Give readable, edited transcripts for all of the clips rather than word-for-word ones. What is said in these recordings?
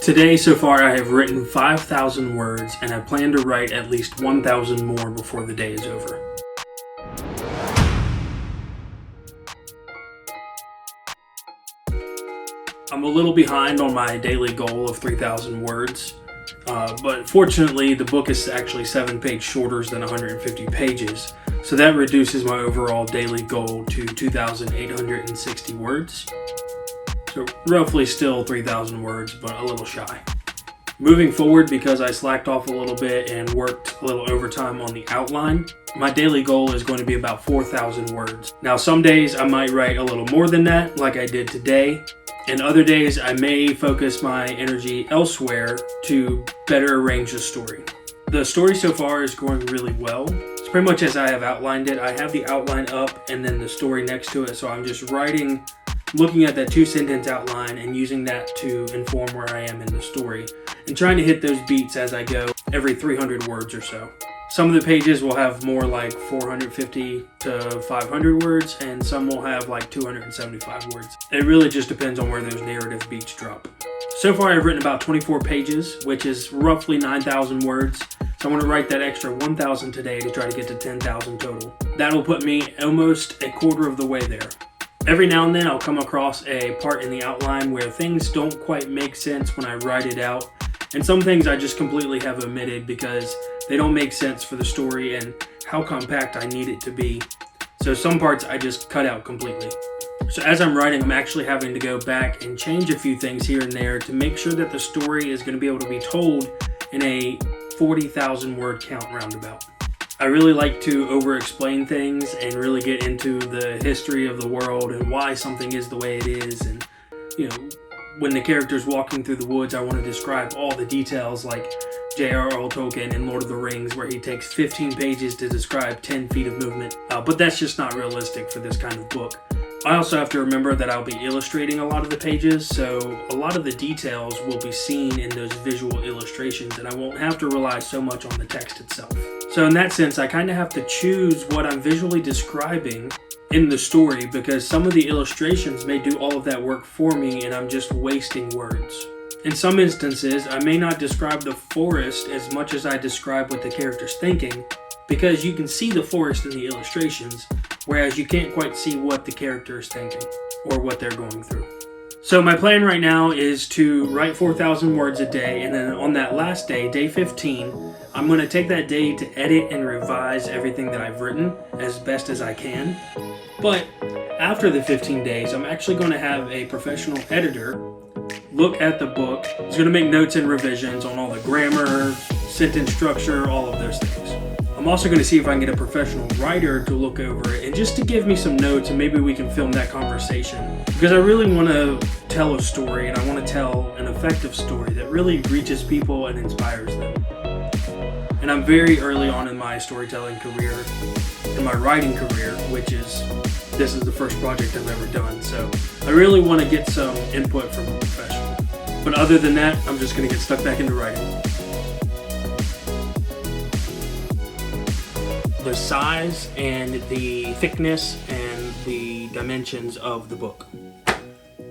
Today, so far, I have written 5,000 words, and I plan to write at least 1,000 more before the day is over. I'm a little behind on my daily goal of 3,000 words, but fortunately, the book is actually 7 pages shorter than 150 pages, so that reduces my overall daily goal to 2,860 words. So roughly still 3,000 words, but a little shy. Moving forward, because I slacked off a little bit and worked a little overtime on the outline, my daily goal is going to be about 4,000 words. Now, some days I might write a little more than that, like I did today, and other days I may focus my energy elsewhere to better arrange the story. The story so far is going really well. It's pretty much as I have outlined it. I have the outline up and then the story next to it, so I'm just writing, looking at that 2-sentence outline and using that to inform where I am in the story and trying to hit those beats as I go every 300 words or so. Some of the pages will have more like 450 to 500 words and some will have like 275 words. It really just depends on where those narrative beats drop. So far I've written about 24 pages, which is roughly 9,000 words. So I'm going to write that extra 1,000 today to try to get to 10,000 total. That'll put me almost a quarter of the way there. Every now and then I'll come across a part in the outline where things don't quite make sense when I write it out, and some things I just completely have omitted because they don't make sense for the story and how compact I need it to be. So some parts I just cut out completely. So as I'm writing, I'm actually having to go back and change a few things here and there to make sure that the story is going to be able to be told in a 40,000 word count roundabout. I really like to over-explain things and really get into the history of the world and why something is the way it is. And, when the character's walking through the woods, I want to describe all the details like J.R.R. Tolkien in Lord of the Rings, where he takes 15 pages to describe 10 feet of movement. But that's just not realistic for this kind of book. I also have to remember that I'll be illustrating a lot of the pages, so a lot of the details will be seen in those visual illustrations, and I won't have to rely so much on the text itself. So in that sense, I kind of have to choose what I'm visually describing in the story because some of the illustrations may do all of that work for me and I'm just wasting words. In some instances, I may not describe the forest as much as I describe what the character's thinking because you can see the forest in the illustrations, whereas you can't quite see what the character is thinking or what they're going through. So my plan right now is to write 4,000 words a day, and then on that last day, day 15, I'm going to take that day to edit and revise everything that I've written as best as I can. But after the 15 days, I'm actually going to have a professional editor look at the book. He's going to make notes and revisions on all the grammar, sentence structure, all of those things. I'm also going to see if I can get a professional writer to look over it and just to give me some notes, and maybe we can film that conversation. Because I really want to tell a story, and I want to tell an effective story that really reaches people and inspires them. And I'm very early on in my storytelling career, in my writing career, this is the first project I've ever done. So I really want to get some input from a professional. But other than that, I'm just going to get stuck back into writing. The size and the thickness and the dimensions of the book.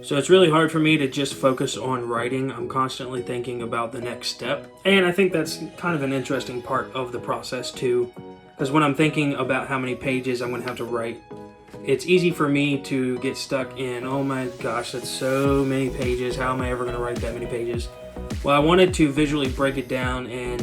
So it's really hard for me to just focus on writing. I'm constantly thinking about the next step. And I think that's kind of an interesting part of the process too. Because when I'm thinking about how many pages I'm going to have to write, it's easy for me to get stuck in, oh my gosh, that's so many pages. How am I ever going to write that many pages? Well, I wanted to visually break it down and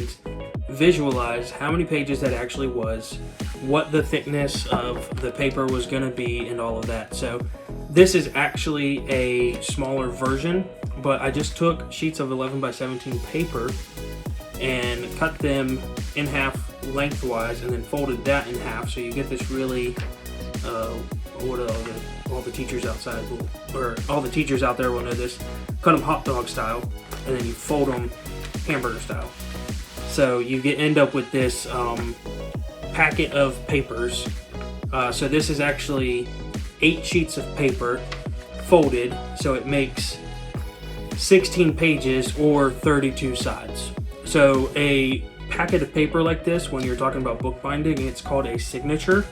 visualize how many pages that actually was, what the thickness of the paper was going to be, and all of that. So this is actually a smaller version, but I just took sheets of 11 by 17 paper and cut them in half lengthwise and then folded that in half, so you get this really all the teachers outside will, or all the teachers out there will know this, cut them hot dog style and then you fold them hamburger style. So you end up with this packet of papers. So this is actually 8 sheets of paper folded, so it makes 16 pages or 32 sides. So a packet of paper like this, when you're talking about bookbinding, it's called a signature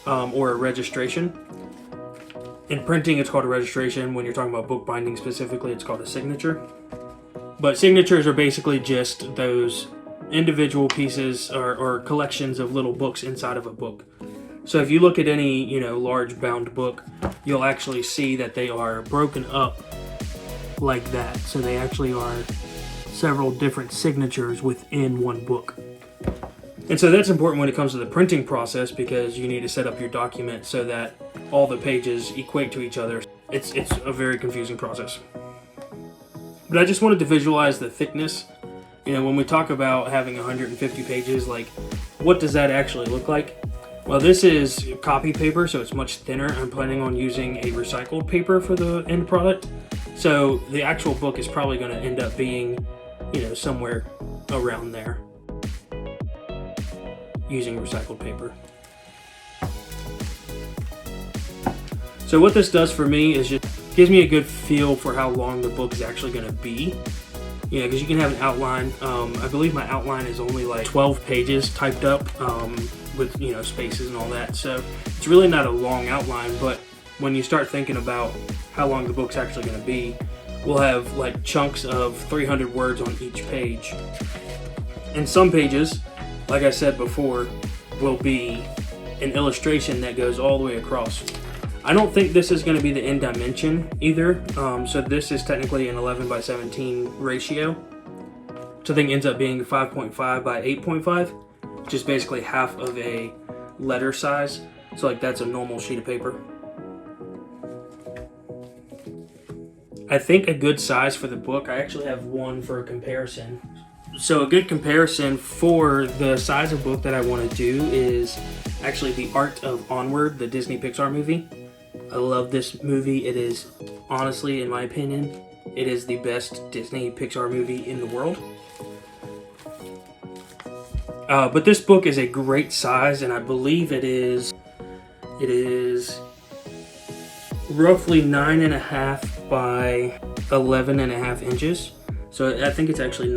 or a registration. In printing, it's called a registration. When you're talking about bookbinding specifically, it's called a signature. But signatures are basically just those individual pieces or collections of little books inside of a book. So if you look at any, large bound book, you'll actually see that they are broken up like that. So they actually are several different signatures within one book. And so that's important when it comes to the printing process, because you need to set up your document so that all the pages equate to each other. It's a very confusing process. But I just wanted to visualize the thickness. When we talk about having 150 pages, like, what does that actually look like? Well, this is copy paper, so it's much thinner. I'm planning on using a recycled paper for the end product. So the actual book is probably going to end up being, somewhere around there, using recycled paper. So what this does for me is just gives me a good feel for how long the book is actually going to be. Because you can have an outline. I believe my outline is only like 12 pages typed up with spaces and all that. So it's really not a long outline, but when you start thinking about how long the book's actually going to be, we'll have like chunks of 300 words on each page. And some pages, like I said before, will be an illustration that goes all the way across. I don't think this is going to be the end dimension either. So this is technically an 11 by 17 ratio, which I think ends up being 5.5 by 8.5, which is basically half of a letter size. So like that's a normal sheet of paper. I think a good size for the book, I actually have one for a comparison. So a good comparison for the size of book that I want to do is actually The Art of Onward, the Disney Pixar movie. I love this movie. It is, honestly, in my opinion, it is the best Disney Pixar movie in the world. But this book is a great size, and I believe it is roughly 9.5 by 11.5 inches. So I think it's actually it's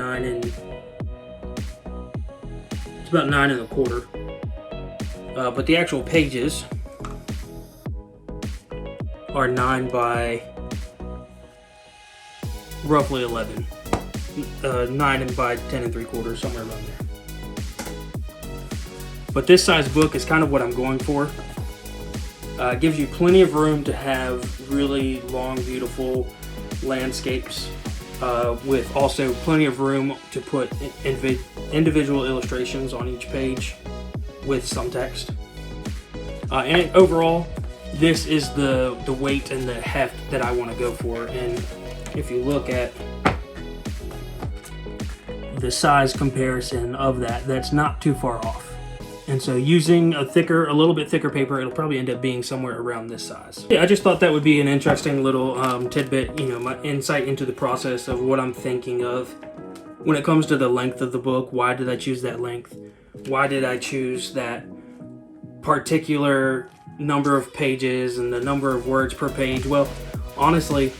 about 9.25. But the actual pages are 9 by roughly 11. 9 by 10.75, somewhere around there. But this size book is kind of what I'm going for. It gives you plenty of room to have really long, beautiful landscapes, with also plenty of room to put individual illustrations on each page with some text. And overall, this is the weight and the heft that I want to go for. And if you look at the size comparison of that, that's not too far off. And so using a little bit thicker paper, it'll probably end up being somewhere around this size. Yeah, I just thought that would be an interesting little tidbit, my insight into the process of what I'm thinking of when it comes to the length of the book. Why did I choose that length? Why did I choose that particular number of pages and the number of words per page? Well, honestly,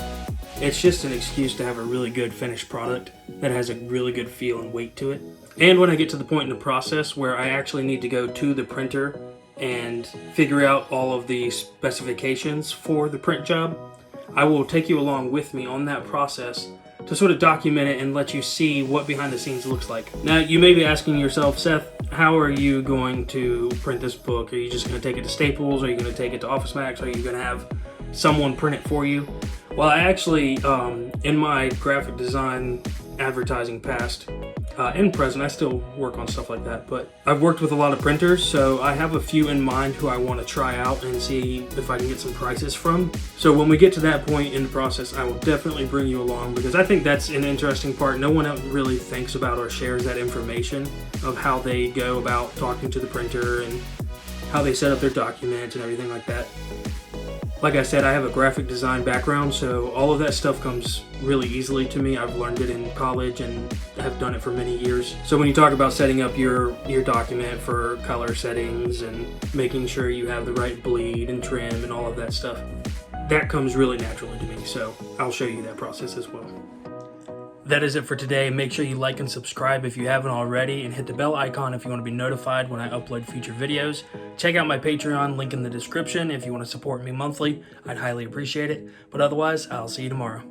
it's just an excuse to have a really good finished product that has a really good feel and weight to it. And when I get to the point in the process where I actually need to go to the printer and figure out all of the specifications for the print job, I will take you along with me on that process to sort of document it and let you see what behind the scenes looks like. Now, you may be asking yourself, Seth, how are you going to print this book? Are you just going to take it to Staples? Are you going to take it to Office Max? Are you going to have someone print it for you? Well, I actually, in my graphic design advertising past and present, I still work on stuff like that, but I've worked with a lot of printers, so I have a few in mind who I want to try out and see if I can get some prices from. So when we get to that point in the process, I will definitely bring you along, because I think that's an interesting part. No one else really thinks about or shares that information of how they go about talking to the printer and how they set up their documents and everything like that. Like I said, I have a graphic design background, so all of that stuff comes really easily to me. I've learned it in college and have done it for many years. So when you talk about setting up your document for color settings and making sure you have the right bleed and trim and all of that stuff, that comes really naturally to me. So I'll show you that process as well. That is it for today. Make sure you like and subscribe if you haven't already, and hit the bell icon if you want to be notified when I upload future videos. Check out my Patreon, link in the description, if you want to support me monthly. I'd highly appreciate it. But otherwise, I'll see you tomorrow.